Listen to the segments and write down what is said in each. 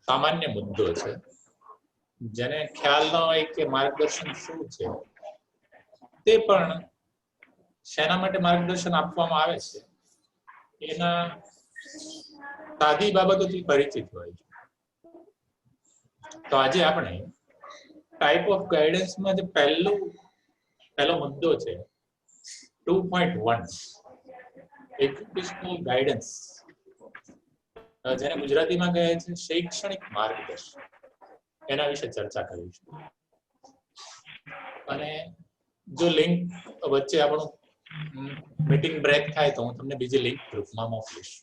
સામાન્ય મુદ્દો છે જેને ખ્યાલ ન હોય કે માર્ગદર્શન શું છે, તે પણ શેના માટે માર્ગદર્શન આપવામાં આવે છે એના સાદી બાબતોથી પરિચિત હોય છે. તો આજે આપણે ટાઈપ ઓફ ગાઈડન્સમાં જે પહેલો મુદ્દો છે 2.1 એજ્યુકેશનલ ગાઈડન્સ, જેને ગુજરાતીમાં કહે છે શૈક્ષણિક માર્ગદર્શન, એના વિશે ચર્ચા કરીશું. અને જો લિંક વચ્ચે આપણું મીટિંગ બ્રેક થાય તો હું તમને બીજી લિંક ગ્રુપમાં મોકલીશ.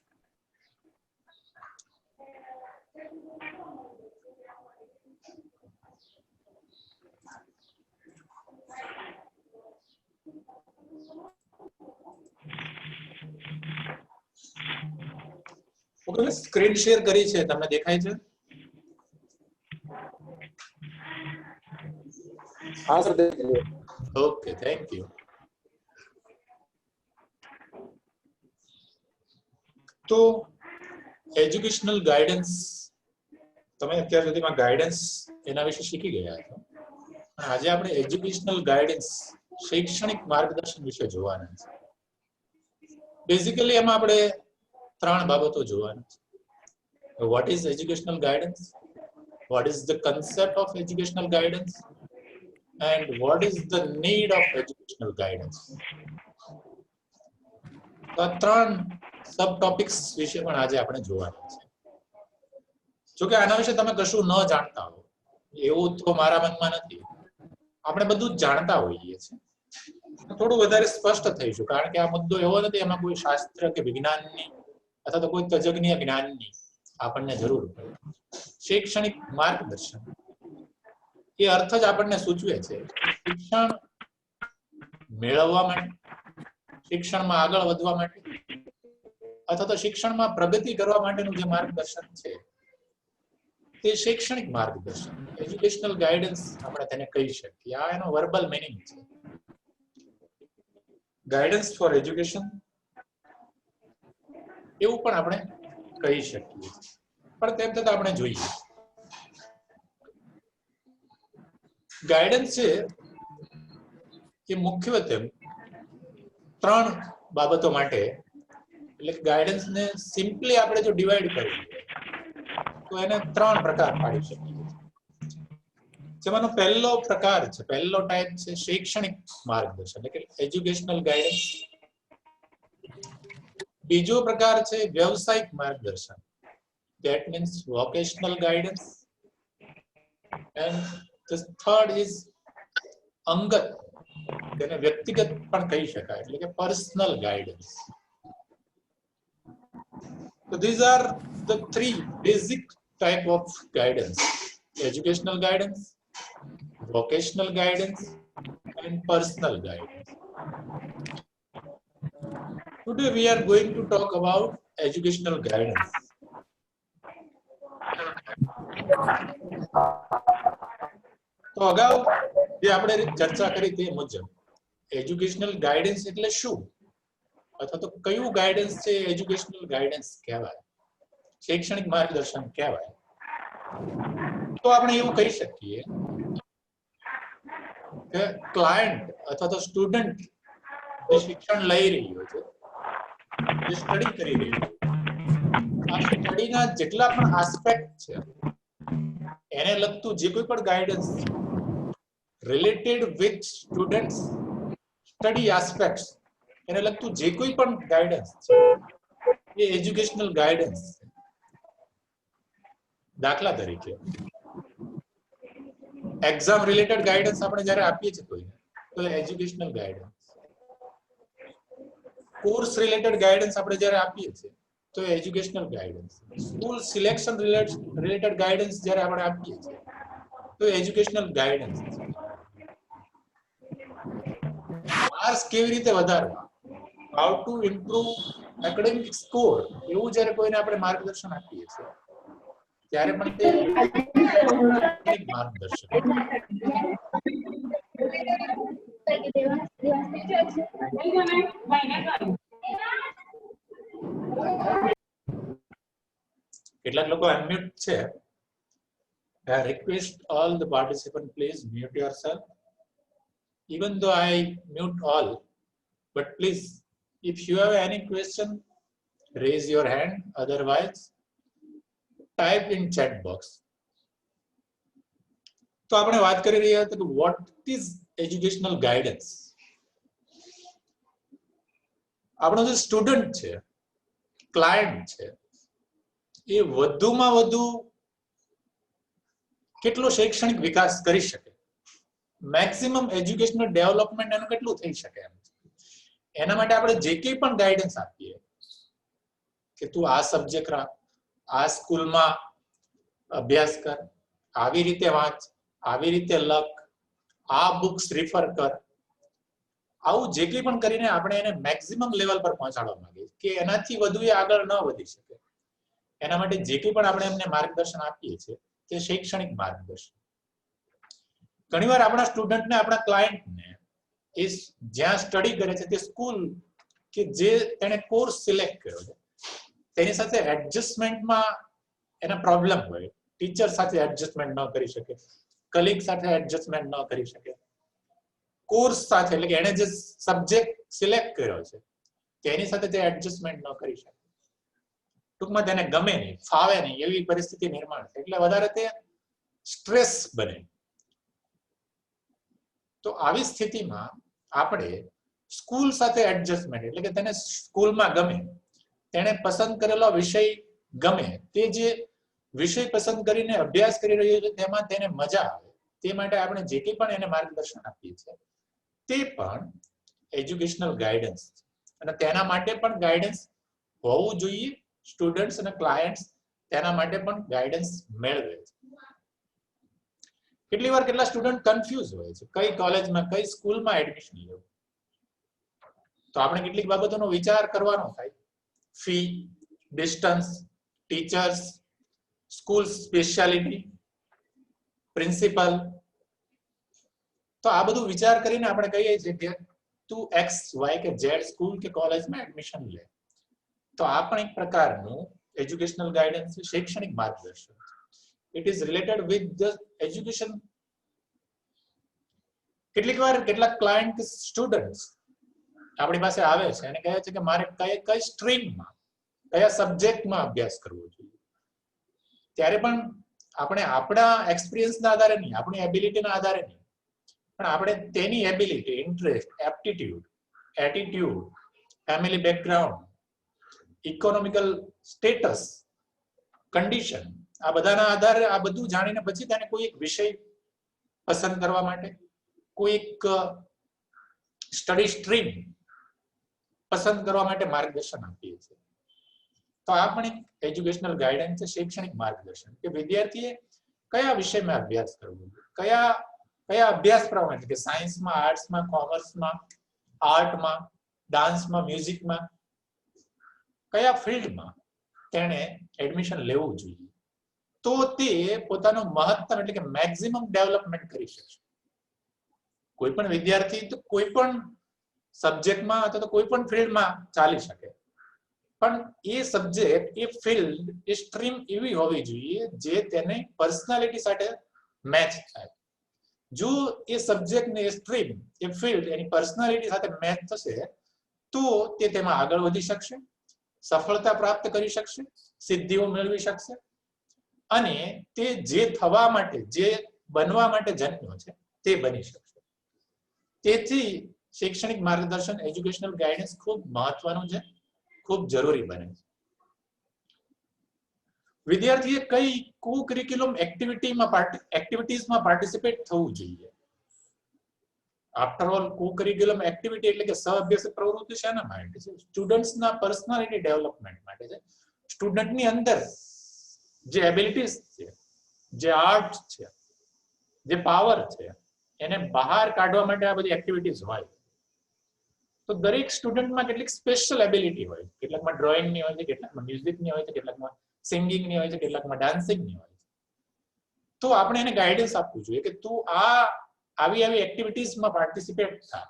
ઓકે, સ્ક્રીન શેર કરી છે, તમને દેખાય છે? हाँ सर देख लिया. Okay, thank you. તો એજ્યુકેશનલ ગાઈડન્સ, તમે અત્યાર સુધીમાં ગાઈડન્સ એના વિશે શીખી ગયા છો. આજે આપણે એજ્યુકેશનલ ગાઈડન્સ શૈક્ષણિક માર્ગદર્શન વિશે જોવાના છે. બેઝિકલી એમાં આપણે ત્રણ બાબતો જોવાની છે. What is educational guidance, what is the concept of educational guidance, and what is the need of educational guidance. તો ત્રણ સબ ટોપિક્સ વિશે પણ આજે આપણે જોવાના છે. જો કે આના વિશે તમે કશું ન જાણતા હો એવું તો મારા મનમાં નથી. આપણે બધું જ જાણતા હોઈએ છીએ. થોડું વધારે સ્પષ્ટ થઈશું, કારણ કે આ મુદ્દો એવો નથી એમાં કોઈ શાસ્ત્ર કે વિજ્ઞાનની અથવા તો કોઈ તજજ્ઞ જ્ઞાનની આપણને જરૂર પડે. શૈક્ષણિક માર્ગદર્શન એ અર્થ જ આપણને સૂચવે છે શિક્ષણ મેળવવા માટે, શિક્ષણમાં આગળ વધવા માટે અથવા તો શિક્ષણમાં પ્રગતિ કરવા માટેનું જે માર્ગદર્શન છે તે શૈક્ષણિક માર્ગદર્શન, એજ્યુકેશનલ ગાઈડન્સ આપણે તેને કહી શકીએ. આ એનો વર્બલ મીનિંગ છે. ગાઈડન્સ ફોર એજ્યુકેશન એવું પણ આપણે કહી શકીએ. પણ તેમ છતાં આપણે જોઈએ ગાઈડન્સ છે એ મુખ્યત્વે ત્રણ બાબતો માટે, એટલે ગાઈડન્સને સિમ્પલી આપણે જો ડિવાઈડ કરીએ તો એને ત્રણ પ્રકાર પાડી શકીએ. જેમાંનો પહેલો પ્રકાર છે, પહેલો ટાઈપ છે શૈક્ષણિક માર્ગદર્શન એટલે કે એજ્યુકેશનલ ગાઈડન્સ. બીજો પ્રકાર છે વ્યવસાયિક માર્ગદર્શન, that means vocational guidance, and the third is અંગત, તેને વ્યક્તિગત પણ કહી શકાય એટલે કે personal guidance. So these are the three basic type of guidance: educational guidance, vocational guidance, and personal guidance. Today we are going to talk about educational guidance. તો અગાઉ જે આપણે ચર્ચા કરી તે મુજબ એજ્યુકેશનલ ગાઈડન્સ એટલે શું, અથવા તો કયું ગાઈડન્સ છે એજ્યુકેશનલ ગાઈડન્સ કહેવાય, શૈક્ષણિક માર્ગદર્શન કહેવાય. તો આપણે એવું કહી શકીએ કે ક્લાયન્ટ અથવા તો સ્ટુડન્ટ જે શિક્ષણ લઈ રહ્યો છે, જે સ્ટડી કરી રહ્યો છે, આ સ્ટડીના જેટલા પણ આસ્પેક્ટ છે એને લગતું જે કોઈ પણ guidance related with students study aspects, એને લગતું જે કોઈ પણ ગાઈડન્સ છે એ એજ્યુકેશનલ ગાઈડન્સ છે. દાખલા તરીકે એક્ઝામ રિલેટેડ ગાઈડન્સ આપણે જ્યારે આપીએ છીએ કોઈને તો educational guidance. Course related guidance આપણે જ્યારે આપીએ છીએ તો educational guidance. School selection related guidance જ્યારે આપણે આપીએ છીએ તો એજ્યુકેશનલ ગાઈડન્સ. માર્ક્સ કેવી રીતે વધારવા, how to improve academic score, એવું જ્યારે કોઈને આપણે માર્ગદર્શન આપીએ છીએ ત્યારે પણ તે માર્ગદર્શન. કેટલાક લોકો અનમ્યુટ છે. I request all the participants, please mute yourself. Even though I mute all, but please, if you have any question, raise your hand. Otherwise, type in chat box. તો આપણે વાત કરી રહ્યા હતા કે what is educational guidance. આપણો જે student છે, ક્લાયન્ટ છે, એ વધુમાં વધુ કેટલો શૈક્ષણિક વિકાસ કરી શકે, મેક્સિમમ એજ્યુકેશનલ ડેવલપમેન્ટ એનું કેટલું થઈ શકે એમ. એના માટે આપણે જે કંઈ પણ ગાઈડન્સ આપીએ કે તું આ સબ્જેક્ટ રાખ, આ સ્કૂલમાં અભ્યાસ કર, આવી રીતે વાંચ, આવી રીતે લખ, આ બુક્સ રિફર કર, આવું જે કંઈ પણ કરીને આપણે એને મેક્સિમમ લેવલ પર પહોંચાડવા માંગીએ કે એનાથી વધુ એ આગળ ન વધી શકે. એના માટે જે કંઈ પણ આપણે એમને માર્ગદર્શન આપીએ છીએ તે શૈક્ષણિક માર્ગદર્શન. ઘણીવાર આપણા સ્ટુડન્ટને, આપણા ક્લાયન્ટને એ જ્યાં સ્ટડી કરે છે તે સ્કૂલ કે જે તેને કોર્સ સિલેક્ટ કર્યો છે તેની સાથે એડજસ્ટમેન્ટમાં એના પ્રોબ્લેમ હોય. ટીચર સાથે એડજસ્ટમેન્ટ ન કરી શકે, કલીગ સાથે એડજસ્ટમેન્ટ ન કરી શકે, કોર્સ સાથે એટલે કે એને જે સબ્જેક્ટ સિલેક્ટ કર્યો છે તેની સાથે તે એડજસ્ટમેન્ટ ન કરી શકે, ટૂંકમાં તેને ગમે નહીં, ફાવે નહીં એવી પરિસ્થિતિ નિર્માણ થાય. એટલે વધારે તે સ્ટ્રેસ બને. તો આવી સ્થિતિમાં આપણે સ્કૂલ સાથે એડજસ્ટમેન્ટ એટલે કે તેને સ્કૂલમાં ગમે, તેને પસંદ કરેલો વિષય ગમે, તે જે વિષય પસંદ કરીને અભ્યાસ કરી રહ્યો છે તેમાં તેને મજા આવે, તે માટે આપણે જે કંઈ પણ એને માર્ગદર્શન આપીએ છીએ તે પણ એજ્યુકેશનલ ગાઈડન્સ. અને તેના માટે પણ ગાઈડન્સ હોવું જોઈએ. સ્ટુડન્ટ્સ અને ક્લાયન્ટ્સ તેના માટે પણ ગાઈડન્સ મેળવે છે. કેટલી વાર કેટલા સ્ટુડન્ટ કન્ફ્યુઝ હોય છે કઈ કોલેજમાં, કઈ સ્કૂલમાં એડમિશન લેવું. તો આપણે કેટલીક બાબતોનો વિચાર કરવાનો થાય. Fee, distance, teachers, school speciality, principal. તો આ બધું વિચાર કરીને આપણે કહીએ છીએ કે તું એક્સ વાય કે ઝેડ સ્કૂલ કે કોલેજમાં એડમિશન લે. તો આ પણ એક પ્રકારનું એજ્યુકેશનલ ગાઈડન્સ, શૈક્ષણિક માર્ગદર્શન. It is related with the education. કેટલીક વાર કેટલાક ક્લાયન્ટ કે સ્ટુડન્ટ્સ આપણી પાસે આવે છે અને કહે છે કે મારે કઈ સ્ટ્રીમમાં, કયા સબ્જેક્ટમાં અભ્યાસ કરવો જોઈએ. ત્યારે પણ આપણે આપણા એક્સપિરિયન્સના આધારે નહીં, આપણી એબિલિટીના આધારે નહીં, પણ આપણે તેની ability, interest, aptitude, attitude, family background, economical status, condition, આ બધાના આધારે આ બધું જાણીને પછી તેને કોઈ એક વિષય પસંદ કરવા માટે, કોઈ એક સ્ટડી સ્ટ્રીમ પસંદ કરવા માટે માર્ગદર્શન આપીએ છીએ. તો આ પણ એક એજ્યુકેશનલ ગાઈડન્સ છે, શૈક્ષણિક માર્ગદર્શન, કે વિદ્યાર્થીએ કયા વિષયમાં અભ્યાસ કરવો, કયા અભ્યાસક્રમમાં, એટલે કે સાયન્સમાં, આર્ટ્સમાં, કોમર્સમાં, આર્ટમાં, ડાન્સમાં, મ્યુઝિકમાં, કયા ફિલ્ડમાં તેણે એડમિશન લેવું જોઈએ. તો તે પોતાનું મહત્તમ એટલે કે મેક્સિમમ ડેવલપમેન્ટ કરી શકશે. કોઈ પણ વિદ્યાર્થી તો કોઈ પણ સબ્જેક્ટમાં અથવા તો કોઈ પણ ફિલ્ડમાં ચાલી શકે, પણ એ સબ્જેક્ટ, એ ફિલ્ડ, એ સ્ટ્રીમ એવી હોવી જોઈએ જે તેને પર્સનાલિટી સાથે મેચ થાય. જો એ સબ્જેક્ટ ને એ સ્ટ્રીમ, એ ફિલ્ડ એની પર્સનાલિટી સાથે મેચ થશે તો તે તેમાં આગળ વધી શકશે, સફળતા પ્રાપ્ત કરી શકશે, સિદ્ધિઓ મેળવી શકશે અને તે જે થવા માટે, જે બનવા માટે જન્મ્યો છે તે બની શકશે. તેથી શૈક્ષણિક માર્ગદર્શન, એજ્યુકેશનલ ગાઈડન્સ ખૂબ મહત્વનું છે, ખૂબ જરૂરી બને છે. વિદ્યાર્થીએ કઈ કો-કરિક્યુલમ એક્ટિવિટીઝમાં પાર્ટિસિપેટ થવું જોઈએ. આફ્ટર ઓલ કો-કરિક્યુલમ એક્ટિવિટી એટલે કે સહ-અભ્યાસક પ્રવૃત્તિ શેના માટે છે? સ્ટુડન્ટ્સના પર્સનાલિટી ડેવલપમેન્ટ માટે છે. સ્ટુડન્ટની અંદર જે એબિલિટીઝ છે, જે આર્ટ છે, જે પાવર છે, એને બહાર કાઢવા માટે આ બધી એક્ટિવિટીઝ હોય. તો દરેક સ્ટુડન્ટમાં કેટલીક સ્પેશિયલ એબિલિટી હોય. કેટલાકમાં ડ્રોઈંગની હોય છે, કેટલાકમાં મ્યુઝિકની હોય છે, કેટલાકમાં સિંગિંગની હોય છે, કેટલાકમાં ડાન્સિંગની હોય છે. તો આપણે એને ગાઈડન્સ આપવું જોઈએ કે તું આવી એક્ટિવિટીઝમાં પાર્ટિસિપેટ થા,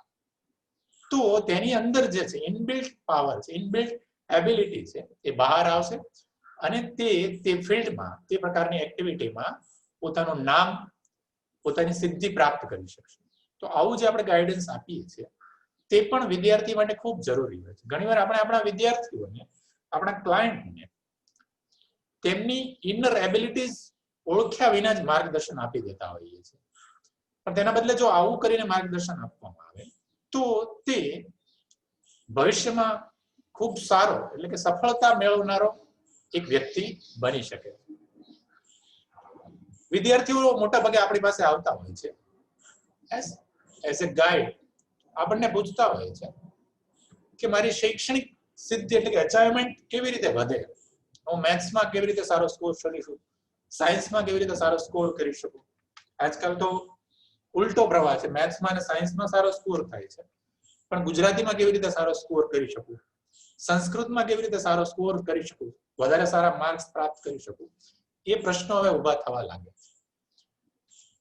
તો તેની અંદર જે છે ઇનબિલ્ટ પાવર છે, ઇનબિલ્ટ એબિલિટી છે, એ બહાર આવશે અને તે ફિલ્ડમાં તે પ્રકારની એક્ટિવિટીમાં પોતાનું નામ પોતાની સિદ્ધિ પ્રાપ્ત કરી શકશે. તો આવું જે આપણે ગાઈડન્સ આપીએ છીએ તે પણ વિદ્યાર્થી માટે ખૂબ જરૂરી હોય છે. ઘણીવાર આપણે આપણા વિદ્યાર્થીઓને આપણા ક્લાયન્ટને તેમની ઇનર એબિલિટીઝ ઓળખ્યા વિના જ માર્ગદર્શન આપી દેતા હોઈએ છીએ. પણ તેના બદલે જો આવું કરીને માર્ગદર્શન આપવામાં આવે તો તે ભવિષ્યમાં ખૂબ સારો એટલે કે સફળતા મેળવનારો એક વ્યક્તિ બની શકે. વિદ્યાર્થીઓ મોટા ભાગે આપણી પાસે આવતા હોય છે એઝ એ ગાઈડ, આપણને પૂછતા હોય છે કે મારી શૈક્ષણિક સિદ્ધિ એટલે કે અચીવમેન્ટ કેવી રીતે વધે, હું મેથ્સમાં કેવી રીતે સારો સ્કોર કરી શકું, સાયન્સમાં કેવી રીતે સારો સ્કોર કરી શકું. આજકાલ તો ઉલટો પ્રવાહ છે, મેથ્સમાં અને સાયન્સમાં સારો સ્કોર થાય છે, પણ ગુજરાતીમાં કેવી રીતે સારો સ્કોર કરી શકું, સંસ્કૃતમાં કેવી રીતે સારો સ્કોર કરી શકું, વધારે સારા માર્ક્સ પ્રાપ્ત કરી શકું, એ પ્રશ્નો હવે ઊભા થવા લાગે.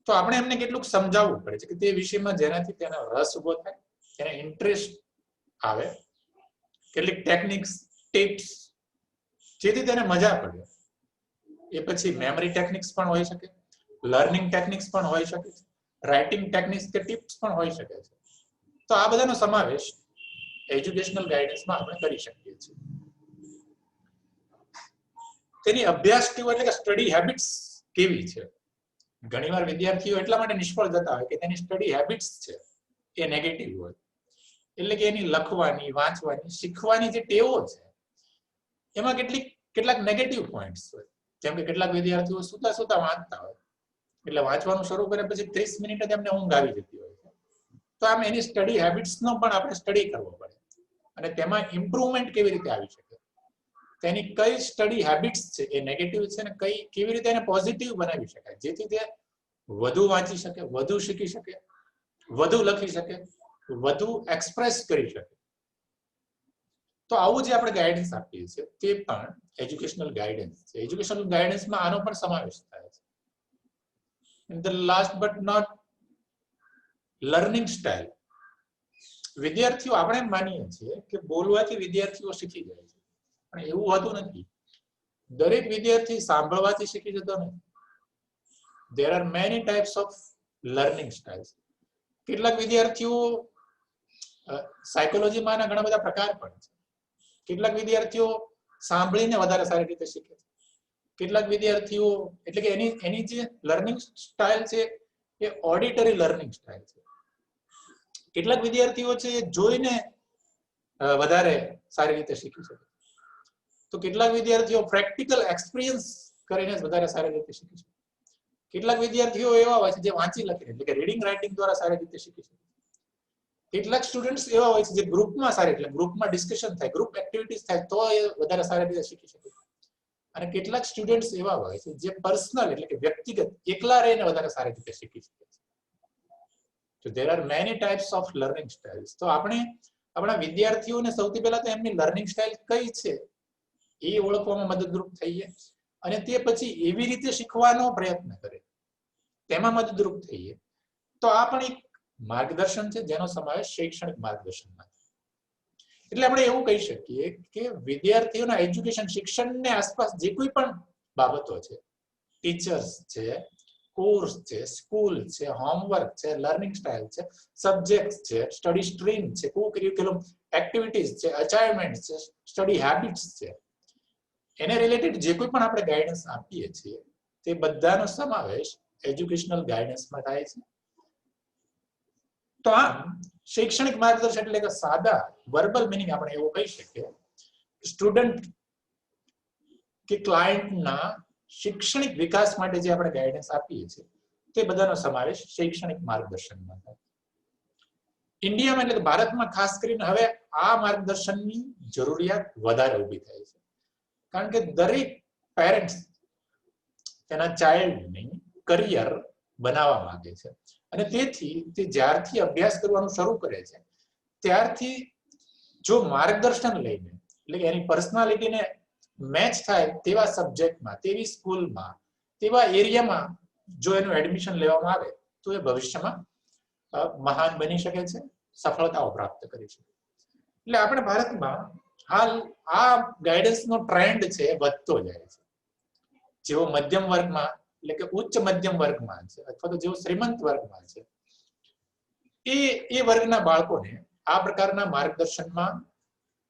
તો આપણે એમને કેટલુંક સમજાવવું પડે છે કે તે વિષયમાં જેનાથી તેનો રસ ઊભો થાય, તેને ઇન્ટરેસ્ટ આવે, કેટલીક ટેકનિક્સ, ટિપ્સ જેથી તેને મજા પડે. એ પછી મેમરી ટેકનિક્સ પણ હોઈ શકે, લર્નિંગ ટેકનિક્સ પણ હોઈ શકે છે, રાઇટિંગ ટેકનિક્સ કે ટિપ્સ પણ હોઈ શકે છે. તો આ બધાનો સમાવેશ એજ્યુકેશનલ ગાઈડન્સમાં આપણે કરી શકીએ છીએ. તેની અભ્યાસ ટેવ એટલે કે સ્ટડી હેબિટ્સ કેવી છે? ઘણીવાર વિદ્યાર્થીઓ એટલા માટે નિષ્ફળ જતા હોય કે તેની સ્ટડી હેબિટ્સ છે એ નેગેટિવ હોય. એટલે કે એની લખવાની, વાંચવાની, શીખવાની જે ટેવો છે એમાં કેટલાક નેગેટિવ પોઈન્ટ્સ હોય. જેમ કે કેટલાક વિદ્યાર્થીઓ સુતા સુતા વાંચતા હોય, એટલે વાંચવાનું શરૂ કરે પછી 30 મિનિટ જ એમને ઊંઘ આવી જતી હોય છે. તો આમ એની સ્ટડી હેબિટ્સનો પણ આપણે સ્ટડી કરવો પડે અને તેમાં ઇમ્પ્રુવમેન્ટ કેવી રીતે આવી શકે, તેની કઈ સ્ટડી હેબિટ્સ છે એ નેગેટિવ છે ને કેવી રીતે એને પોઝિટિવ બનાવી શકાય જેથી તે વધુ વાંચી શકે, વધુ શીખી શકે, વધુ લખી શકે, વધુ એક્સપ્રેસ કરી શકે. તો આવું જે આપણે ગાઈડન્સ આપીએ છીએ તે પણ એજ્યુકેશનલ ગાઈડન્સ છે. એજ્યુકેશનલ ગાઈડન્સમાં આનો પણ સમાવેશ થાય છે. And the last but not learning style. વિદ્યાર્થીઓ આપણે માનીએ છીએ કે બોલવાથી વિદ્યાર્થીઓ શીખી જાય છે, પણ એવું હોતું નથી. દરેક વિદ્યાર્થી સાંભળવાથી શીખી જતો નથી. There are many types of learning styles. કેટલાક વિદ્યાર્થીઓ સાયકોલોજીમાં ઘણા બધા પ્રકાર પણ છે. કેટલાક વિદ્યાર્થીઓ સાંભળીને વધારે સારી રીતે શીખે છે. કેટલાક વિદ્યાર્થીઓ એટલે કે એની જે લર્નિંગ સ્ટાઇલ છે એ ઓડિટરી લર્નિંગ સ્ટાઇલ છે. કેટલાક વિદ્યાર્થીઓ છે એ જોઈને વધારે સારી રીતે શીખી શકે. તો કેટલાક વિદ્યાર્થીઓ પ્રેક્ટિકલ એક્સપિરિયન્સ કરીને વધારે સારી રીતે શીખી શકે. કેટલાક વિદ્યાર્થીઓ એવા હોય છે જે વાંચી લખીને એટલે કે રીડિંગ રાઇટિંગ દ્વારા સારી રીતે શીખી શકે. કેટલાક સ્ટુડન્ટ્સ એવા હોય છે જે ગ્રુપમાં સારી એટલે ગ્રુપમાં ડિસ્કશન થાય, ગ્રુપ એક્ટિવિટીઝ થાય તો એ વધારે સારી રીતે શીખી શકે. અને કેટલાક સ્ટુડન્ટ્સ એવા હોય છે જે પર્સનલ એટલે કે વ્યક્તિગત એકલા રહીને વધારે સારી રીતે શીખી શકે છે. તો there are many types of learning styles. તો આપણે આપણા વિદ્યાર્થીઓને સૌથી પહેલા તો એમની લર્નિંગ સ્ટાઇલ કઈ છે એ ઓળખવામાં મદદરૂપ થઈએ અને તે પછી એવી રીતે શીખવાનો પ્રયત્ન કરે તેમાં મદદરૂપ થઈએ. તો આ પણ એક માર્ગદર્શન છે જેનો સમાવેશ શૈક્ષણિક માર્ગદર્શનમાં. એટલે આપણે એવું કહી શકીએ કે વિદ્યાર્થીઓના એજ્યુકેશન શિક્ષણને આસપાસ જે કોઈ પણ બાબતો છે, ટીચર્સ છે, કોર્સ છે, સ્કૂલ છે, હોમવર્ક છે, લર્નિંગ સ્ટાઇલ છે, સબ્જેક્ટ છે, સ્ટડી સ્ટ્રીમ છે, co-curriculum એક્ટિવિટીઝ છે, અસાઇનમેન્ટ છે, સ્ટડી હેબિટ્સ છે, એને રિલેટેડ જે કોઈ પણ આપણે ગાઈડન્સ આપીએ છીએ તે બધાનો સમાવેશ એજ્યુકેશનલ ગાઈડન્સમાં થાય છે. તો આમ શૈક્ષણિક માર્ગદર્શન એટલે કે સાદા વર્બલ મિનિંગ આપણે એવું કહી શકીએ સ્ટુડન્ટ કે ક્લાયન્ટના શૈક્ષણિક વિકાસ માટે જે આપણે ગાઈડન્સ આપીએ છીએ તે બધાનો સમાવેશ શૈક્ષણિક માર્ગદર્શનમાં થાય. ઇન્ડિયામાં એટલે કે ભારતમાં ખાસ કરીને હવે આ માર્ગદર્શનની જરૂરિયાત વધારે ઊભી થાય છે. કારણ કે દરેક પેરેન્ટ્સ તેના ચાઇલ્ડની કરિયર બનાવવા માંગે છે અને તેથી તે જ્યારથી અભ્યાસ કરવાનું શરૂ કરે છે ત્યારથી જો માર્ગદર્શન લઈને એટલે કે એની પર્સનાલિટીને મેચ થાય તેવા સબ્જેક્ટમાં, તેવી સ્કૂલમાં, તેવા એરિયામાં જો એનું એડમિશન લેવામાં આવે તો એ ભવિષ્યમાં મહાન બની શકે છે, સફળતાઓ પ્રાપ્ત કરી શકે. એટલે આપણે ભારતમાં હાલ આ ગાઈડન્સનો ટ્રેન્ડ છે વધતો જાય છે. જેવો મધ્યમ વર્ગમાં એટલે કે ઉચ્ચ મધ્યમ વર્ગમાં છે અથવા તો જેવો શ્રીમંત વર્ગમાં છે એ વર્ગના બાળકોને આ પ્રકારના માર્ગદર્શનમાં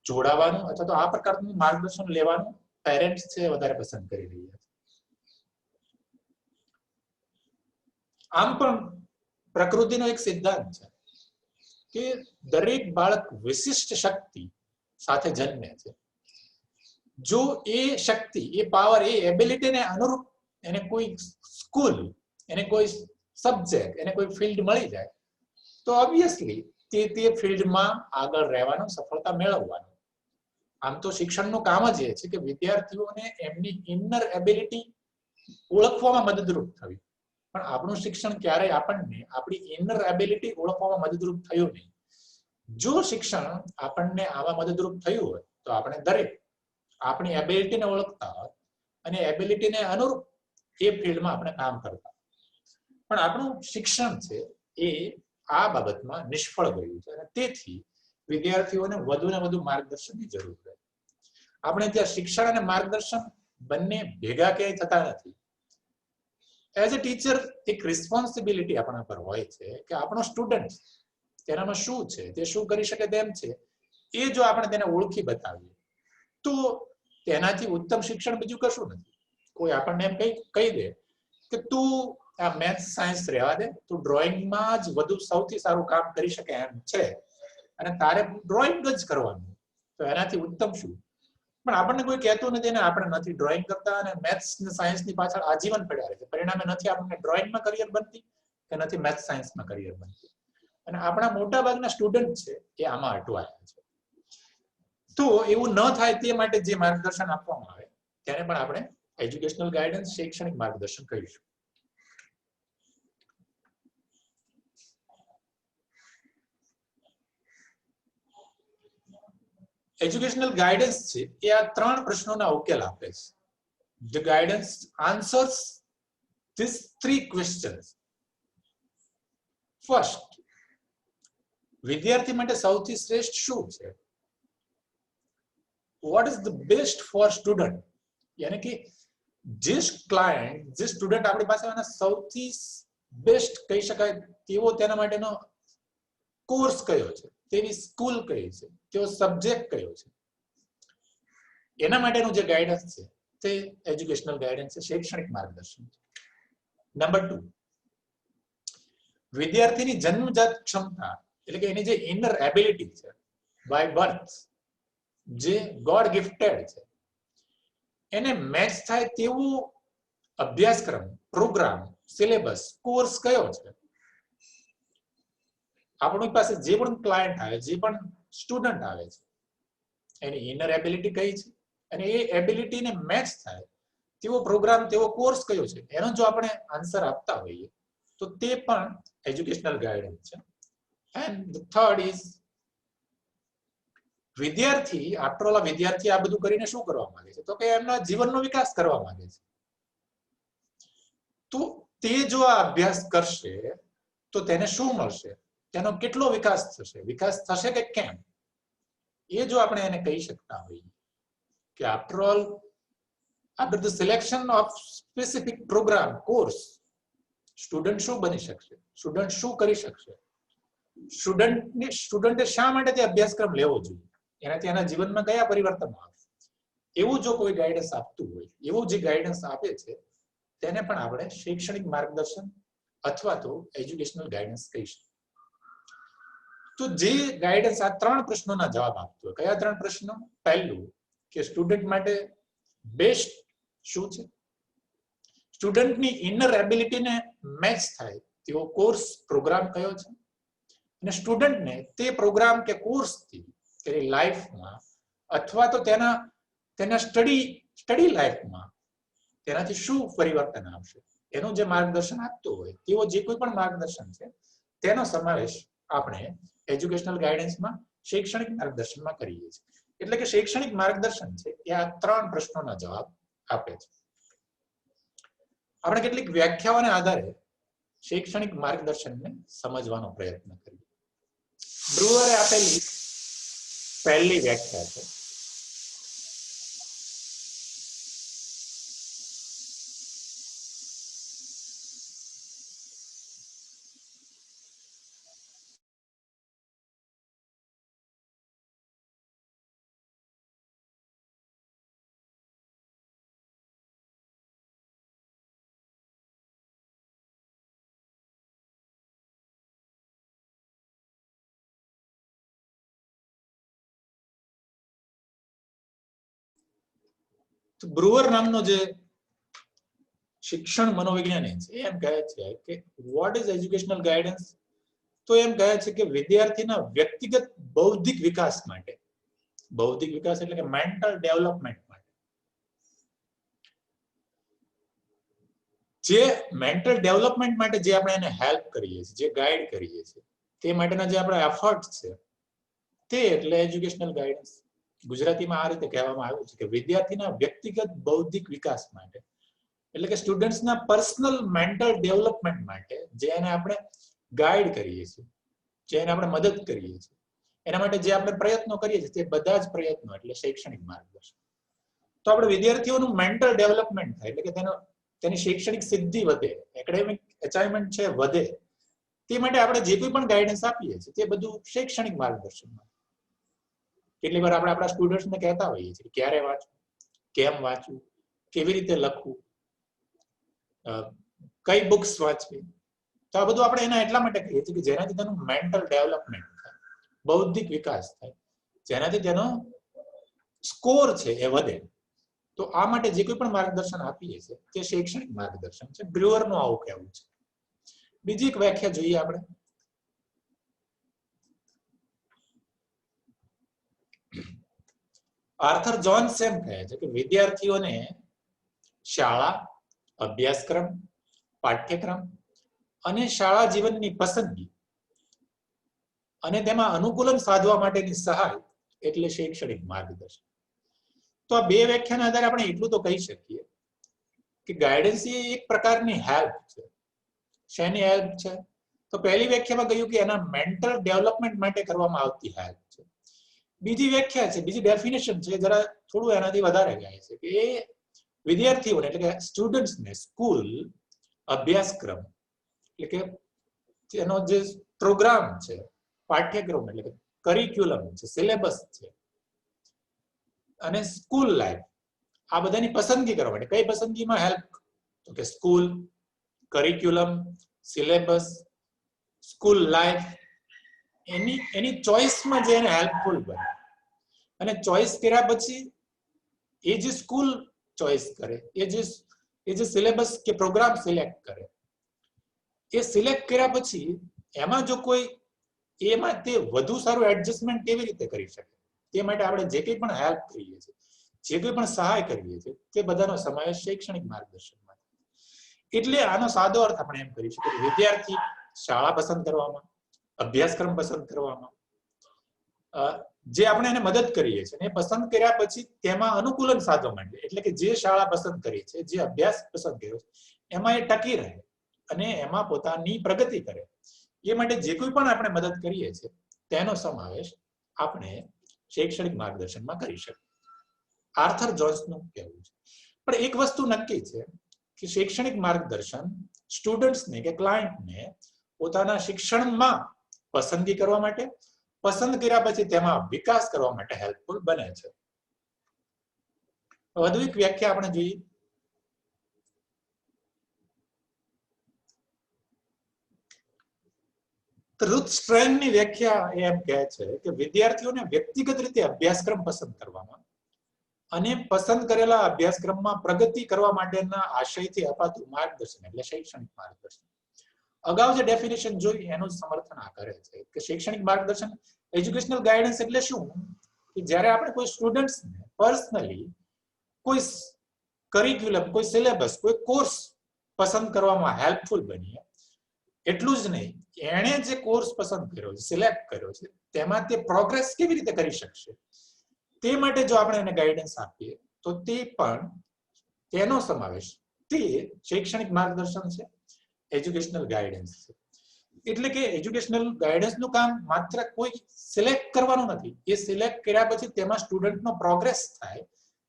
જોડાવાનું અથવા તો આ પ્રકારનું માર્ગદર્શન લેવાનું પેરેન્ટ્સ છે વધારે પસંદ કરી રહ્યા છે. આમ પણ પ્રકૃતિનો એક સિદ્ધાંત છે કે દરેક બાળક વિશિષ્ટ શક્તિ સાથે જન્મે છે. જો એ શક્તિ, એ પાવર, એ એબિલિટીને અનુરૂપ એને કોઈ સ્કૂલ, એને કોઈ સબ્જેક્ટ, એને કોઈ ફિલ્ડ મળી જાય તો ઓબ્વિયસલી તે ફિલ્ડમાં આગળ રહેવાનું, સફળતા મેળવવાનું. આમ તો શિક્ષણનું કામ જ એ છે કે વિદ્યાર્થીઓને એમની ઇનર એબિલિટી ઓળખવામાં મદદરૂપ થવી. પણ આપણું શિક્ષણ ક્યારેય આપણને આપણી ઇનર એબિલિટી ઓળખવામાં મદદરૂપ થયું નહીં. જો શિક્ષણ આપણને આવા મદદરૂપ થયું હોય તો આપણે દરેક આપણી એબિલિટીને ઓળખતા હોય અને એબિલિટીને અનુરૂપ એ ફિલ્ડમાં આપણે કામ કરતા. પણ આપણું શિક્ષણ છે એ આ બાબતમાં નિષ્ફળ ગયું છે અને તેથી વિદ્યાર્થીઓને વધુ ને વધુ માર્ગદર્શનની જરૂર છે. આપણે ત્યાં શિક્ષણ અને માર્ગદર્શન બંને ભેગા ક્યાંય થતા નથી. એઝ અ ટીચર એક રિસ્પોન્સિબિલિટી આપણા પર હોય છે કે આપણો સ્ટુડન્ટ તેનામાં શું છે, તે શું કરી શકે તેમ છે, એ જો આપણે તેને ઓળખી બતાવીએ તો તેનાથી ઉત્તમ શિક્ષણ બીજું કશું નથી. કોઈ આપણને એમ કહી દે કે તું આ મેથ્સ સાયન્સ રહેવા દે, તું ડ્રોઈંગમાં જ વધુ સૌથી સારું કામ કરી શકે એમ છે અને તારે ડ્રોઈંગ જ કરવાનું, તો એનાથી ઉત્તમ શું? પણ આપણને કોઈ કહેતું નથી ને આપણે નથી ડ્રોઈંગ કરતા અને મેથ્સ ને સાયન્સ ની પાછળ આજીવન પડ્યા રહે છે. પરિણામે નથી આપણને ડ્રોઈંગમાં કરિયર બનતી કે નથી મેથ્સ સાયન્સમાં કરિયર બનતી. અને આપણા મોટા ભાગના સ્ટુડન્ટ છે એ આમાં અટવાયા છે. તો એવું ન થાય તે માટે જે માર્ગદર્શન આપવામાં આવે તેને પણ આપણે એજ્યુકેશનલ ગાઈડન્સ, શૈક્ષણિક માર્ગદર્શન કહીશું. એજ્યુકેશનલ ગાઈડન્સ છે એ આ ત્રણ પ્રશ્નોના ઉકેલ આપે છે. The guidance answers these three questions. First, વિદ્યાર્થી માટે સૌથી શ્રેષ્ઠ શું છે? What is the best for student? યાની કે જે ક્લાયન્ટ, જે સ્ટુડન્ટ આપણી પાસે એના સૌથી બેસ્ટ કહી શકાય તેવો તેના માટેનો કોર્સ કયો છે, તેવી સ્કૂલ કઈ છે, તેવો સબ્જેક્ટ કયો છે, એના માટેનું જે ગાઈડન્સ છે તે એજ્યુકેશનલ ગાઈડન્સ છે, શૈક્ષણિક માર્ગદર્શન છે. નંબર 2, વિદ્યાર્થીની જન્મજાત ક્ષમતા એટલે કે એની જે ઇનર એબિલિટી છે બાય બર્થ, જે ગોડ ગિફ્ટેડ છે, એને મેચ થાય તેવું અભ્યાસક્રમ, પ્રોગ્રામ, સિલેબસ, કોર્સ કયો છે. આપણી પાસે જે પણ ક્લાયન્ટ આવે, જે પણ સ્ટુડન્ટ આવે છે, એની ઇનર એબિલિટી કઈ છે અને એ એબિલિટીને મેચ થાય તેવો પ્રોગ્રામ, તેવો કોર્સ કયો છે, એનો જો આપણે આન્સર આપતા હોઈએ તો તે પણ એજ્યુકેશનલ ગાઈડન્સ છે. એન્ડ ધ થર્ડ ઇઝ, વિદ્યાર્થી, આફ્ટર ઓલ વિદ્યાર્થી આ બધું કરીને શું કરવા માંગે છે? તો કે એમના જીવનનો વિકાસ કરવા માંગે છે. તો તે જો આ અભ્યાસ કરશે તો તેને શું મળશે? તેનો કેટલો વિકાસ થશે? વિકાસ થશે કે કેમ? એ જો આપણે એને કહી શકતા હોઈએ કે after all after the selection of specific program, course, student શું બની શકશે, સ્ટુડન્ટ શું કરી શકશે, સ્ટુડન્ટે શા માટે તે અભ્યાસક્રમ લેવો જોઈએ, એનાથી એના જીવનમાં કયા પરિવર્તન આવશે, એવું જો કોઈ ગાઈડન્સ આપતું હોય, એવું જે ગાઈડન્સ આપે છે તેને પણ આપણે શૈક્ષણિક માર્ગદર્શન અથવા તો એજ્યુકેશનલ ગાઈડન્સ કહીશું. તો જે ગાઈડન્સ આ ત્રણ પ્રશ્નોના જવાબ આપતું હોય, કયા ત્રણ પ્રશ્નો? પહેલું કે સ્ટુડન્ટ માટે બેસ્ટ શું છે, સ્ટુડન્ટની ઇનર એબિલિટીને મેચ થાય તેવો કોર્સ, પ્રોગ્રામ કયો છે, અને સ્ટુડન્ટને તે પ્રોગ્રામ કે કોર્સથી તેની લાઈફમાં અથવા તો તેના સ્ટડી લાઈફમાં તેનાથી શું પરિવર્તન આવશે, એનું જે માર્ગદર્શન આપતું હોય તેવો જે કોઈ પણ માર્ગદર્શન છે તેનો સમાવેશ આપણે એજ્યુકેશનલ ગાઈડન્સમાં, શૈક્ષણિક માર્ગદર્શનમાં કરીએ છીએ. એટલે કે શૈક્ષણિક માર્ગદર્શન છે એ આ ત્રણ પ્રશ્નોના જવાબ આપે છે. આપણે કેટલીક વ્યાખ્યાઓના આધારે શૈક્ષણિક માર્ગદર્શનને સમજવાનો પ્રયત્ન કરીએ. બ્રુઅરે આપેલી પહેલી વ્યાખ્યા છે તો બ્રુઅર નામનો જે શિક્ષણ મનોવૈજ્ઞાનિક છે એમ કહે છે કે વોટ ઇઝ એજ્યુકેશનલ ગાઈડન્સ, તો એમ કહે છે કે વિદ્યાર્થીના વ્યક્તિગત બૌદ્ધિક વિકાસ માટે, બૌદ્ધિક વિકાસ એટલે કે મેન્ટલ ડેવલપમેન્ટ માટે, જે મેન્ટલ ડેવલપમેન્ટ માટે જે આપણે એને હેલ્પ કરીએ છીએ, જે ગાઈડ કરીએ છીએ, તે માટેના જે આપણા એફર્ટ છે તે એટલે એજ્યુકેશનલ ગાઈડન્સ. ગુજરાતીમાં આ રીતે કહેવામાં આવ્યું છે કે વિદ્યાર્થીના વ્યક્તિગત બૌદ્ધિક વિકાસ માટે, એટલે કે સ્ટુડન્ટ્સના પર્સનલ મેન્ટલ ડેવલપમેન્ટ માટે જે એને આપણે ગાઈડ કરીએ છીએ, જે એને આપણે મદદ કરીએ છીએ, એના માટે જે આપણે પ્રયત્નો કરીએ છીએ તે બધા જ પ્રયત્નો એટલે શૈક્ષણિક માર્ગદર્શન. તો આપણે વિદ્યાર્થીઓનું મેન્ટલ ડેવલપમેન્ટ થાય, એટલે કે તેની શૈક્ષણિક સિદ્ધિ વધે, એકેડેમિક અચાઇવમેન્ટ છે વધે, તે માટે આપણે જે કોઈ પણ ગાઈડન્સ આપીએ છીએ તે બધું શૈક્ષણિક માર્ગદર્શનમાં. કેટલી વાર આપણે આપણા સ્ટુડન્ટ્સને કહેતા હોઈએ છીએ ક્યારે વાંચવું, કેમ વાંચવું, કેવી રીતે લખવું, કઈ બુક્સ વાંચવી. તો આ બધું આપણે એના એટલા માટે કહીએ છીએ કે જેનાથી તેનું મેન્ટલ ડેવલપમેન્ટ થાય, બૌદ્ધિક વિકાસ થાય, જેનાથી તેનો સ્કોર છે એ વધે. તો આ માટે જે કોઈ પણ માર્ગદર્શન આપીએ છીએ તે શૈક્ષણિક માર્ગદર્શન છે. બ્રુઅરનું આવું કહેવું છે. બીજી એક વ્યાખ્યા જોઈએ આપણે. આર્થર જોન્સ એમ કહે છે કે વિદ્યાર્થીઓને શાળા, અભ્યાસક્રમ, પાઠ્યક્રમ અને શાળા જીવનની પસંદગી અને તેમાં અનુકૂલન સાધવા માટેની સહાય એટલે શૈક્ષણિક માર્ગદર્શન. તો આ બે વ્યાખ્યાના આધારે આપણે એટલું તો કહી શકીએ કે ગાઈડન્સ એ એક પ્રકારની હેલ્પ છે. શેની હેલ્પ છે? તો પહેલી વ્યાખ્યામાં કહ્યું કે એના મેન્ટલ ડેવલપમેન્ટ માટે કરવામાં આવતી હેલ્પ છે. બીજી વ્યાખ્યા છે, બીજી ડેફિનેશન છે, જરા થોડું એનાથી વધારે કહે છે કે એ વિદ્યાર્થીઓને એટલે કે સ્ટુડન્ટ્સને સ્કૂલ, અભ્યાસક્રમ એટલે કે એનો જે પ્રોગ્રામ છે, પાઠ્યક્રમ એટલે કે કરિક્યુલમ છે, સિલેબસ છે, અને સ્કૂલ લાઈફ, આ બધાની પસંદગી કરવા માટે. કઈ પસંદગીમાં હેલ્પ? તો કે school, curriculum, syllabus, school life, એની ચોઇસમાં જે એને હેલ્પફુલ બને. અને ચોઇસ કર્યા પછી એ જે સ્કૂલ ચોઇસ કરે, એ જે સિલેબસ કે પ્રોગ્રામ સિલેક્ટ કરે, એ સિલેક્ટ કર્યા પછી એમાં જો કોઈ એમાં તે વધુ સારું એડજસ્ટમેન્ટ કેવી રીતે કરી શકે, તે માટે આપણે જે કંઈ પણ હેલ્પ કરીએ છીએ, જે કંઈ પણ સહાય કરીએ છીએ, તે બધાનો સમાવેશ શૈક્ષણિક માર્ગદર્શનમાં. એટલે આનો સાદો અર્થ આપણે એમ કરી શકીએ કે વિદ્યાર્થી શાળા પસંદ કરવામાં, અભ્યાસક્રમ પસંદ કરવામાં, જે આપણે એને મદદ કરીએ છીએ, એ પસંદ કર્યા પછી તેમાં અનુકૂલન સાધવા માટે, એટલે કે જે શાળા પસંદ કરી છે, જે અભ્યાસ પસંદ કર્યો છે, એમાં એ ટકી રહે અને એમાં પોતાની પ્રગતિ કરે, એ માટે જે કોઈ પણ આપણે મદદ કરીએ છીએ તેનો સમાવેશ આપણે શૈક્ષણિક માર્ગદર્શનમાં કરી શકીએ. આર્થર જોન્સનું કહેવું છે. પણ એક વસ્તુ નક્કી છે કે શૈક્ષણિક માર્ગદર્શન સ્ટુડન્ટ્સને કે ક્લાયન્ટને પોતાના શિક્ષણમાં પસંદગી કરવા માટે, પસંદ કર્યા પછી તેમાં વિકાસ કરવા માટે હેલ્પફુલ બને છે. વધુ એક વ્યાખ્યા આપણે જોઈએ. રુથ સ્ટ્રેનની વ્યાખ્યા એમ કહે છે કે વિદ્યાર્થીઓને વ્યક્તિગત રીતે અભ્યાસક્રમ પસંદ કરવામાં અને પસંદ કરેલા અભ્યાસક્રમમાં પ્રગતિ કરવા માટેના આશયથી અપાતું માર્ગદર્શન એટલે શૈક્ષણિક માર્ગદર્શન. અગાઉ જે ડેફિનેશન જોઈ એનું સમર્થન આ કરે છે કે શૈક્ષણિક માર્ગદર્શન, એજ્યુકેશનલ ગાઈડન્સ એટલે શું? કે જ્યારે આપણે કોઈ સ્ટુડન્ટ્સને પર્સનલી કોઈ કરિક્યુલમ, કોઈ સિલેબસ, કોઈ કોર્સ પસંદ કરવામાં હેલ્પફુલ બનીએ. એટલું જ નહીં, એણે જે કોર્સ પસંદ કર્યો છે, સિલેક્ટ કર્યો છે, તેમાં તે પ્રોગ્રેસ કેવી રીતે કરી શકશે તે માટે જો આપણે એને ગાઈડન્સ આપીએ તો તે પણ તેનો સમાવેશ તે શૈક્ષણિક માર્ગદર્શન છે, એજ્યુકેશનલ ગાઈડન્સ છે. એટલે કે એજ્યુકેશનલ ગાઈડન્સનું કામ માત્ર કોઈ સિલેક્ટ કરવાનું નથી, એ સિલેક્ટ કર્યા પછી તેમાં સ્ટુડન્ટનો પ્રોગ્રેસ થાય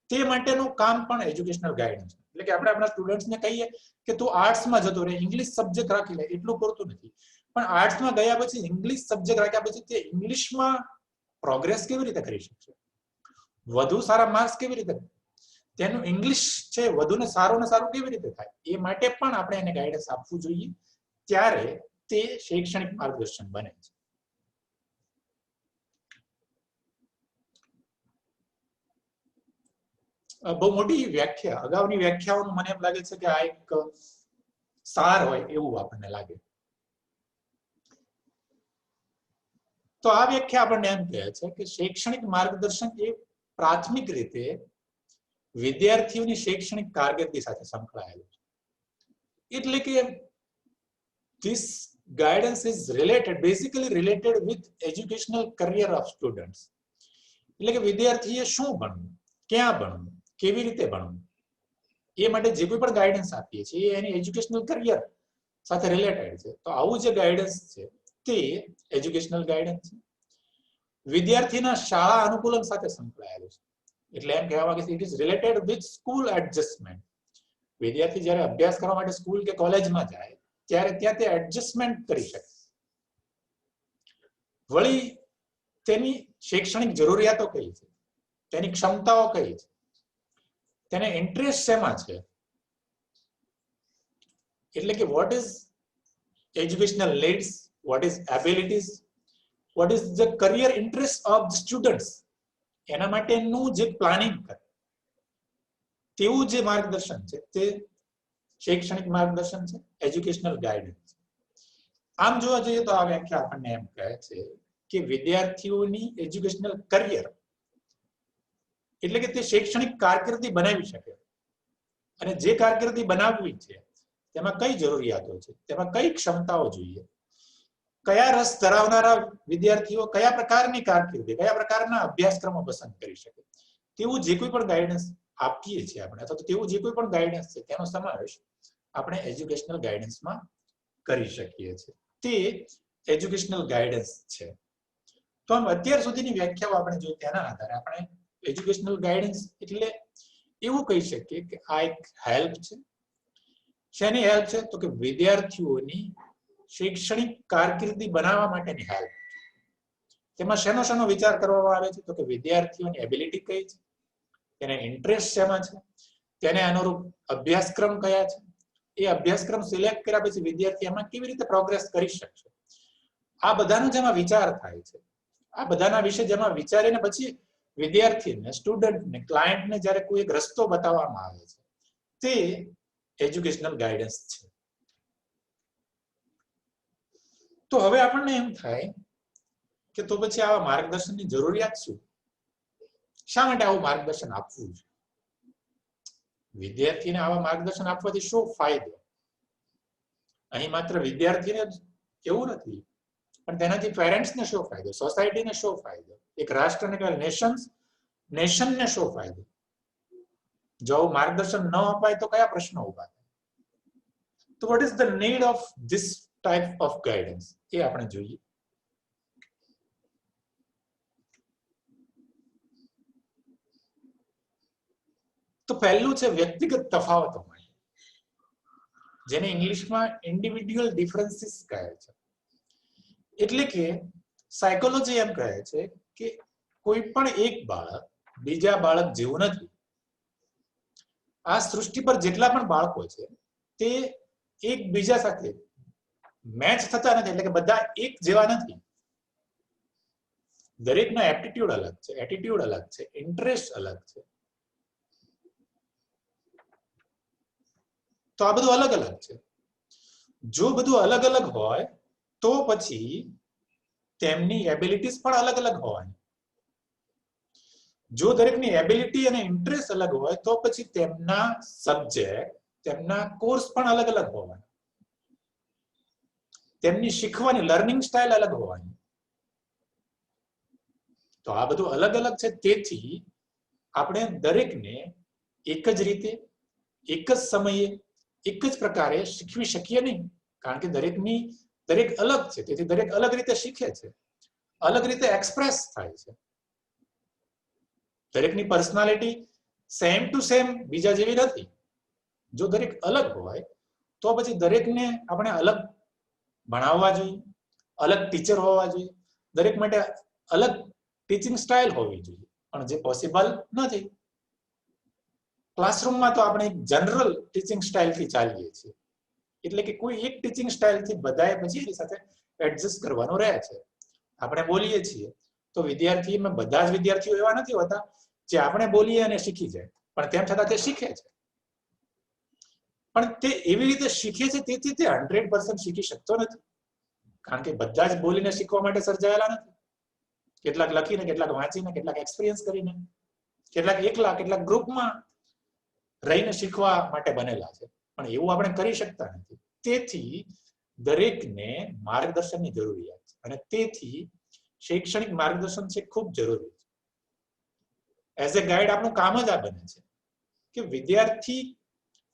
તે માટેનું કામ પણ એજ્યુકેશનલ ગાઈડન્સ. એટલે કે આપણે આપણા સ્ટુડન્ટ્સને કહીએ કે તું આર્ટ્સમાં જતો રહે, ઇંગ્લિશ સબ્જેક્ટ રાખી લે, એટલું પૂરતું નથી. પણ આર્ટ્સમાં ગયા પછી ઇંગ્લિશ સબ્જેક્ટ રાખ્યા પછી તે ઇંગ્લિશમાં પ્રોગ્રેસ કેવી રીતે કરી શકશે, વધુ સારા માર્ક્સ કેવી રીતે, તેનું ઇંગ્લિશ છે વધુ ને સારું કેવી રીતે થાય, એ માટે પણ આપણે એને ગાઈડન્સ આપવું જોઈએ. ત્યારે તે શૈક્ષણિક માર્ગદર્શન બને છે. બહુ મોટી વ્યાખ્યા, અગાઉની વ્યાખ્યાઓનું મને એમ લાગે છે કે આ એક સાર હોય એવું આપણને લાગે. તો આ વ્યાખ્યા આપણને એમ કહે છે કે શૈક્ષણિક માર્ગદર્શન એ પ્રાથમિક રીતે વિદ્યાર્થીઓની શૈક્ષણિક કારકિર્દી સાથે સંકળાયેલું છે. એટલે કે this guidance is basically related with educational career of students. એટલે કે વિદ્યાર્થીએ શું ભણવું, ક્યાં ભણવું, કેવી રીતે ભણવું, એ માટે જે કોઈ પણ ગાઈડન્સ આપીએ છીએ એની એજ્યુકેશનલ કરિયર સાથે રિલેટેડ છે. તો આવું જે ગાઈડન્સ છે તે એજ્યુકેશનલ ગાઈડન્સ છે, વિદ્યાર્થીના શાળા અનુકૂલન સાથે સંકળાયેલું છે. એટલે એમ કહેવા માંગે છે it is related with school adjustment. વિદ્યાર્થી જ્યારે અભ્યાસ કરવા માટે સ્કૂલ કે કોલેજમાં જાય ત્યારે ત્યાં તે એડજસ્ટમેન્ટ કરી શકે. વળી તેની શૈક્ષણિક જરૂરિયાતો કઈ છે, તેની ક્ષમતાઓ કઈ છે, તેને ઇન્ટરેસ્ટ શેમાં છે, એટલે કે what is educational needs, what is abilities, vote is the career interest of the students, એના માટેનું જે પ્લાનિંગ કરે તેવું જે માર્ગદર્શન છે તે શૈક્ષણિક માર્ગદર્શન છે, એજ્યુકેશનલ ગાઈડન્સ. આમ જોવા જઈએ તો આ વ્યાખ્યા આપણને એમ કહે છે કે વિદ્યાર્થીઓની એજ્યુકેશનલ કરિયર એટલે કે તે શૈક્ષણિક કારકિર્દી બનાવી શકે, અને જે કારકિર્દી બનાવવી છે તેમાં કઈ જરૂરિયાતો છે, તેમાં કઈ ક્ષમતાઓ જોઈએ, કયા રસ ધરાવનારા વિદ્યાર્થીઓ કયા પ્રકારની કારકિર્દી, કયા પ્રકારના અભ્યાસક્રમો પસંદ કરી શકે, તેવું જે કોઈ પણ ગાઈડન્સ આપીએ છીએ આપણે, અથવા તો તેવું જે કોઈ પણ ગાઈડન્સ છે તેનો સમાવેશ આપણે એજ્યુકેશનલ ગાઈડન્સમાં કરી શકીએ છીએ. તે એજ્યુકેશનલ ગાઈડન્સ છે. તો આમ અત્યાર સુધીની વ્યાખ્યાઓ આપણે જોઈ તેના આધારે આપણે એજ્યુકેશનલ ગાઈડન્સ એટલે એવું કહી શકીએ કે આ એક હેલ્પ છે. શેની હેલ્પ છે? તો કે વિદ્યાર્થીઓની શૈક્ષણિક કારકિર્દી બનાવવા માટેની હેલ્પ. તેમાં શેનો શેનો વિચાર કરવામાં આવે છે? તો કે વિદ્યાર્થીઓની એબિલિટી કઈ છે, તેને ઇન્ટરેસ્ટ શેમાં છે, તેને અનુરૂપ અભ્યાસક્રમ કયા છે, એ અભ્યાસક્રમ સિલેક્ટ કર્યા પછી વિદ્યાર્થી એમાં કેવી રીતે પ્રોગ્રેસ કરી શકશે, આ બધાનો જેમાં વિચાર થાય છે, આ બધાના વિશે જેમાં વિચારીને પછી વિદ્યાર્થીને, સ્ટુડન્ટને, ક્લાયન્ટને જ્યારે કોઈ એક રસ્તો બતાવવામાં આવે છે તે એજ્યુકેશનલ ગાઈડન્સ છે. તો હવે આપણને એમ થાય કે તો પછી આવા માર્ગદર્શનની જરૂરિયાત શું? શા માટે આવું માર્ગદર્શન આપવું છે? વિદ્યાર્થીને આવા માર્ગદર્શન આપવાથી શું ફાયદો? અહીં માત્ર વિદ્યાર્થીને એવું નથી, પણ તેનાથી પેરેન્ટ્સને શું ફાયદો, સોસાયટીને શું ફાયદો, એક રાષ્ટ્રને કે નેશનને શું ફાયદો? જો માર્ગદર્શન ન અપાય તો કયા પ્રશ્નો ઉભા થાય? તો what is the need of this type of guidance એ આપણે જોઈએ. તો પહેલું છે વ્યક્તિગત તફાવતો માટે, જેને ઇંગ્લિશમાં ઇન્ડિવિડ્યુઅલ ડિફરન્સીસ કહે છે. એટલે કે સાયકોલોજી એમ કહે છે કે કોઈ પણ એક બાળક બીજા બાળક જેવું નથી. આ સૃષ્ટિ પર જેટલા પણ બાળકો છે તે એકબીજા સાથે મેચ થતા નથી, એટલે કે બધા એક જેવા નથી. દરેકના એપ્ટિટ્યુડ અલગ છે, એટીટ્યુડ અલગ છે, ઇન્ટરેસ્ટ અલગ છે. તો આ બધું અલગ અલગ છે. જો બધું અલગ અલગ હોય તો પછી તેમની એબિલિટીઝ પણ અલગ અલગ હોવાની. જો દરેકની એબિલિટી અને ઇન્ટરેસ્ટ અલગ હોય તો પછી તેમના સબ્જેક્ટ, તેમના કોર્સ પણ અલગ અલગ હોવાના. તેમની શીખવાની લર્નિંગ સ્ટાઇલ અલગ હોવાની. તો આ બધું અલગ અલગ છે. તેથી આપણે દરેકને એક જ રીતે, એક જ સમયે, એક જ પ્રકારે શીખવી શકીએ નહીં, કારણ કે દરેક અલગ છે. તેથી દરેક અલગ રીતે શીખે છે, અલગ રીતે એક્સપ્રેસ થાય છે. દરેકની પર્સનાલિટી સેમ ટુ સેમ બીજા જેવી નથી. જો દરેક અલગ હોય તો પછી દરેકને આપણે અલગ ભણાવવા જોઈએ, અલગ ટીચર હોવા જોઈએ, દરેક માટે અલગ ટીચિંગ સ્ટાઇલ હોવી જોઈએ, પણ જે પોસિબલ નથી. ક્લાસરૂમમાં તો આપણે એક જનરલ ટીચિંગ સ્ટાઇલથી ચાલીએ છીએ, એટલે કે કોઈ એક ટીચિંગ સ્ટાઇલથી બધાએ પછી એની સાથે એડજસ્ટ કરવાનું રહે છે. આપણે બોલીએ છીએ તો વિદ્યાર્થીમાં બધા જ વિદ્યાર્થીઓ એવા નથી હોતા જે આપણે બોલીએ અને શીખી જાય. પણ તેમ છતાં તે શીખે છે. પણ તે એવી રીતે શીખે છે તેથી તે 100% શીખી શકતો નથી, કારણ કે બધા જ બોલીને શીખવા માટે સર્જાયેલા નથી. કેટલાક લખીને, કેટલાક વાંચીને, કેટલાક એક્સપિરિયન્સ કરીને, કેટલાક એકલા, કેટલાક ગ્રુપમાં રહીને શીખવા માટે બનેલા છે. પણ એવું આપણે કરી શકતા નથી. તેથી દરેકને માર્ગદર્શનની જરૂરિયાત છે અને તેથી શૈક્ષણિક માર્ગદર્શન છે ખૂબ જરૂરી છે. એઝ એ ગાઈડ આપણું કામ જ આ બને છે કે વિદ્યાર્થી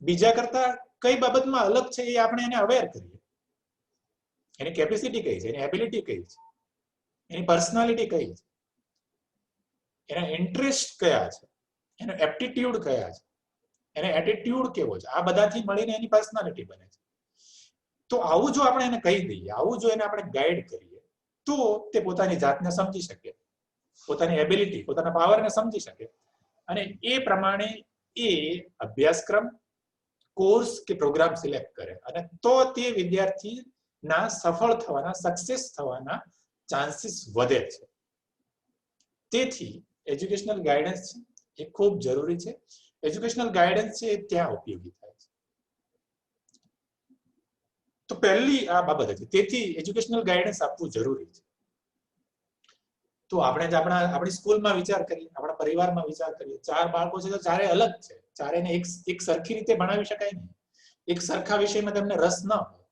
બીજા કરતા કઈ બાબતમાં અલગ છે એ આપણે એને અવેર કરીએ. એની કેપેસિટી કઈ છે, એની એબિલિટી કઈ છે, એની પર્સનાલિટી કઈ છે, એના ઇન્ટરેસ્ટ કયા છે, એનો એપ્ટિટ્યુડ કયા છે, એને એટીટ્યુડ કેવો છે, આ બધાથી મળીને એની પર્સનાલિટી બને છે. તો આવું જો આપણે એને કહી દઈએ, આવું જો એને આપણે ગાઈડ કરીએ, તો તે પોતાની જાતને સમજી શકે, પોતાની એબિલિટી, પોતાના પાવરને સમજી શકે અને એ પ્રમાણે એ અભ્યાસક્રમ, કોર્સ કે પ્રોગ્રામ સિલેક્ટ કરે અને તો તે વિદ્યાર્થીના સફળ થવાના, સક્સેસ થવાના ચાન્સીસ વધે છે. તેથી એજ્યુકેશનલ ગાઈડન્સ છે એ ખૂબ જરૂરી છે. એજ્યુકેશનલ ગાઈડન્સ છે એ ત્યાં ઉપયોગી થાય છે. તો પહેલી આ બાબત હતી. તેથી એજ્યુકેશનલ ગાઈડન્સ આપવું જરૂરી છે. તો આપણે જ આપણી સ્કૂલમાં વિચાર કરીએ, આપણા પરિવારમાં વિચાર કરીએ, 4 બાળકો છે તો ચારે અલગ છે, ચારેને એક સરખી રીતે ભણાવી શકાય નહીં. એક સરખા વિષયમાં તેમને રસ ન હોય,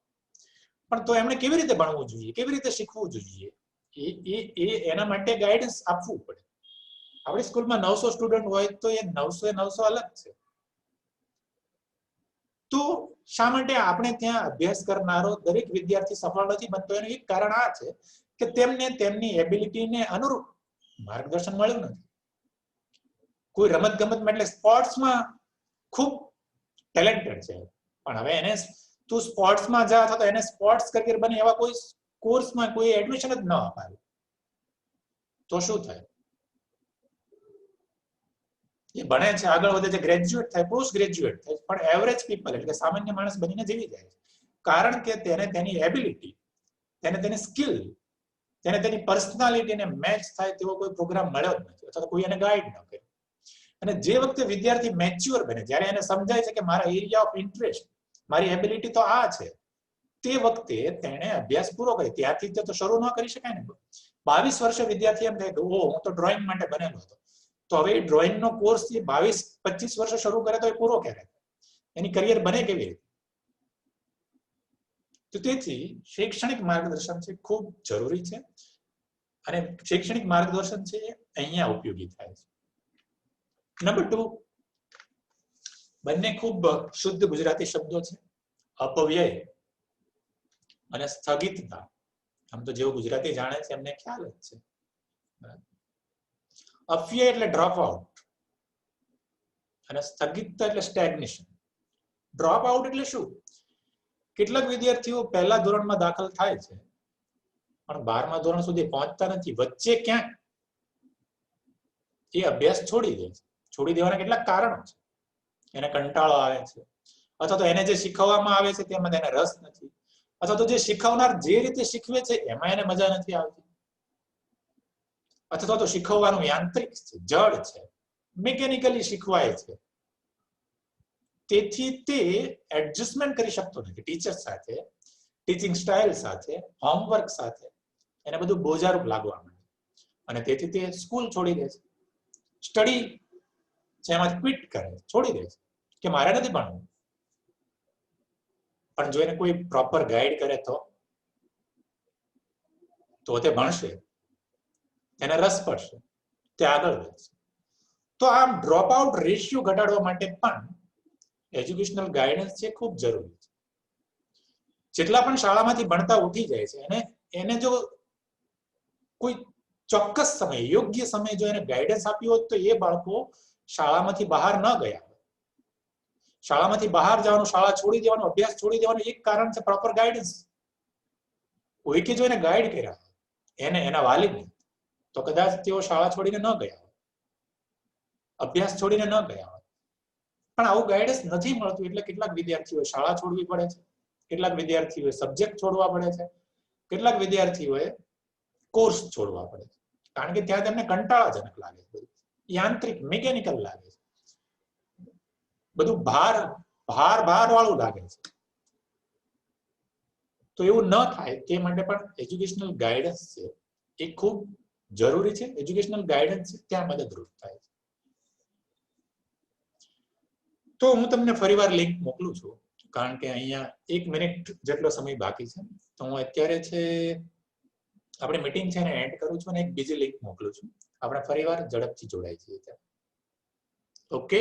પણ તો એમણે કેવી રીતે ભણવું જોઈએ, કેવી રીતે શીખવું જોઈએ, એના માટે ગાઈડન્સ આપવું પડે. આપણી સ્કૂલમાં 900 સ્ટુડન્ટ હોય તો એ 900 અલગ છે. તો શા માટે આપણે ત્યાં અભ્યાસ કરનારો દરેક વિદ્યાર્થી સફળ નથી બનતો? એનું એક કારણ આ છે કે તેમને તેમની એબિલિટીને અનુરૂપ માર્ગદર્શન મળ્યું નથી. કોઈ રમતગમતમાં એટલે સ્પોર્ટ્સમાં ખૂબ ટેલેન્ટેડ છે, પણ હવે એને તું સ્પોર્ટ્સમાં જા અથવા તો એને સ્પોર્ટ્સ કરિયર બને એવા કોઈ કોર્સમાં કોઈ એડમિશન જ ન અપાય તો શું થાય? એ ભણે છે, આગળ વધે છે, ગ્રેજ્યુએટ થાય, પોસ્ટ ગ્રેજ્યુએટ થાય, પણ એવરેજ પીપલ એટલે સામાન્ય માણસ બનીને જીવી જાય છે. કારણ કે તેને તેની એબિલિટી, તેને તેની સ્કિલ, તેને તેની પર્સનાલિટીને મેચ થાય તેવો કોઈ પ્રોગ્રામ મળ્યો જ નથી અથવા તો કોઈ એને ગાઈડ ન કરે. અને જે વખતે વિદ્યાર્થી મેચ્યોર બને, જ્યારે એને સમજાય છે કે મારા એરિયા ઓફ ઇન્ટરેસ્ટ, મારી એબિલિટી તો આ છે, તે વખતે તેણે અભ્યાસ પૂરો કર્યો. ત્યારથી તો શરૂ ન કરી શકાય ને. 22 વર્ષે વિદ્યાર્થી એમ કહે કે ઓ હું તો ડ્રોઈંગ માટે બનેલો હતો, તો હવે ડ્રોઈંગનો કોર્સ 22-25 વર્ષે શરૂ કરે તો એ પૂરો ક્યારે? એની કરિયર બને કેવી રીતે? તો તેથી શૈક્ષણિક માર્ગદર્શન છે ખૂબ જરૂરી છે અને શૈક્ષણિક માર્ગદર્શન છે અહીંયા ઉપયોગી થાય છે. નંબર 2, બંને ખૂબ શુદ્ધ ગુજરાતી શબ્દો છે, અપવ્યય અને સ્થગિતતા. આમ તો જેવું ગુજરાતી જાણે છે એમને ખ્યાલ જ છે. અવ્યય એટલે ડ્રોપ આઉટ અને સ્થગિતતા એટલે સ્ટેગ્નેશન. ડ્રોપ આઉટ એટલે શું? કેટલાક વિદ્યાર્થીઓ પહેલા ધોરણમાં દાખલ થાય છે પણ 12મા ધોરણ સુધી પહોંચતા નથી. વચ્ચે ક્યાંક એ અભ્યાસ છોડી દે છે. છોડી દેવાના કેટલાક કારણો છે. એને કંટાળો આવે છે, અથવા તો એને જે શીખવવામાં આવે છે તેમાં તેને રસ નથી, અથવા તો જે શીખવનાર જે રીતે શીખવે છે એમાં એને મજા નથી આવતી, અથવા તો શીખવવાનું યાંત્રિક છે, જડ છે, મિકેનિકલી શીખવાય છે. તેથી તે એડજસ્ટમેન્ટ કરી શકતો નથી ટીચર સાથે, ટીચિંગ સ્ટાઇલ સાથે, હોમવર્ક સાથે. એને બધું બોજારૂપ લાગવા માંડે અને તેથી તે સ્કૂલ છોડી દે છે. સ્ટડી છે એમાંથી ક્વિટ કરે, છોડી દે છે કે મારે નથી ભણવું. પણ જો એને કોઈ પ્રોપર ગાઈડ કરે તો તે ભણશે, તેને રસ પડશે, તે આગળ વધશે. તો આમ ડ્રોપ આઉટ રેશિયો ઘટાડવા માટે પણ એજ્યુકેશનલ ગાઈડન્સ છે ખૂબ જરૂરી છે. જેટલા પણ શાળામાંથી ભણતા ઉઠી જાય છે એને જો કોઈ ચોક્કસ સમય, યોગ્ય સમય જો એને ગાઈડન્સ આપ્યું હોત તો એ બાળકો શાળામાંથી બહાર ન ગયા. શાળામાંથી બહાર જવાનું, શાળા છોડી દેવાનું, અભ્યાસ છોડી દેવાનું એક કારણ છે પ્રોપર ગાઈડન્સ. કોઈકે જો એને ગાઈડ કર્યા, એને એના વાલીને, તો કદાચ તેઓ શાળા છોડીને ન ગયા હોય, અભ્યાસ છોડીને ન ગયા હોય. પણ આવું ગાઈડન્સ નથી મળતું એટલે કેટલાક વિદ્યાર્થીઓએ શાળા છોડવી પડે છે, કેટલાક વિદ્યાર્થીઓએ સબ્જેક્ટ છોડવા પડે છે, કેટલાક વિદ્યાર્થીઓએ કોર્સ છોડવા પડે છે, કારણ કે ત્યાં તેમને કંટાળાજનક લાગે છે, યાંત્રિક, મિકેનિકલ લાગે છે. બધું ભાર વાળું લાગે છે. તો એવું ન થાય તે માટે પણ એજ્યુકેશનલ ગાઈડન્સ છે એ ખૂબ જરૂરી છે. એજ્યુકેશનલ ગાઈડન્સ ત્યાં મદદરૂપ થાય છે. તો હું તમને ફરીવાર લિંક મોકલું છું, કારણ કે અહીંયા 1 મિનિટ જેટલો સમય બાકી છે. તો હું અત્યારે છે આપણે મીટિંગ છે ને એન્ડ કરું છું અને એક બીજી લિંક મોકલું છું. આપણે ફરીવાર ઝડપથી જોડાઈ જઈએ. ઓકે.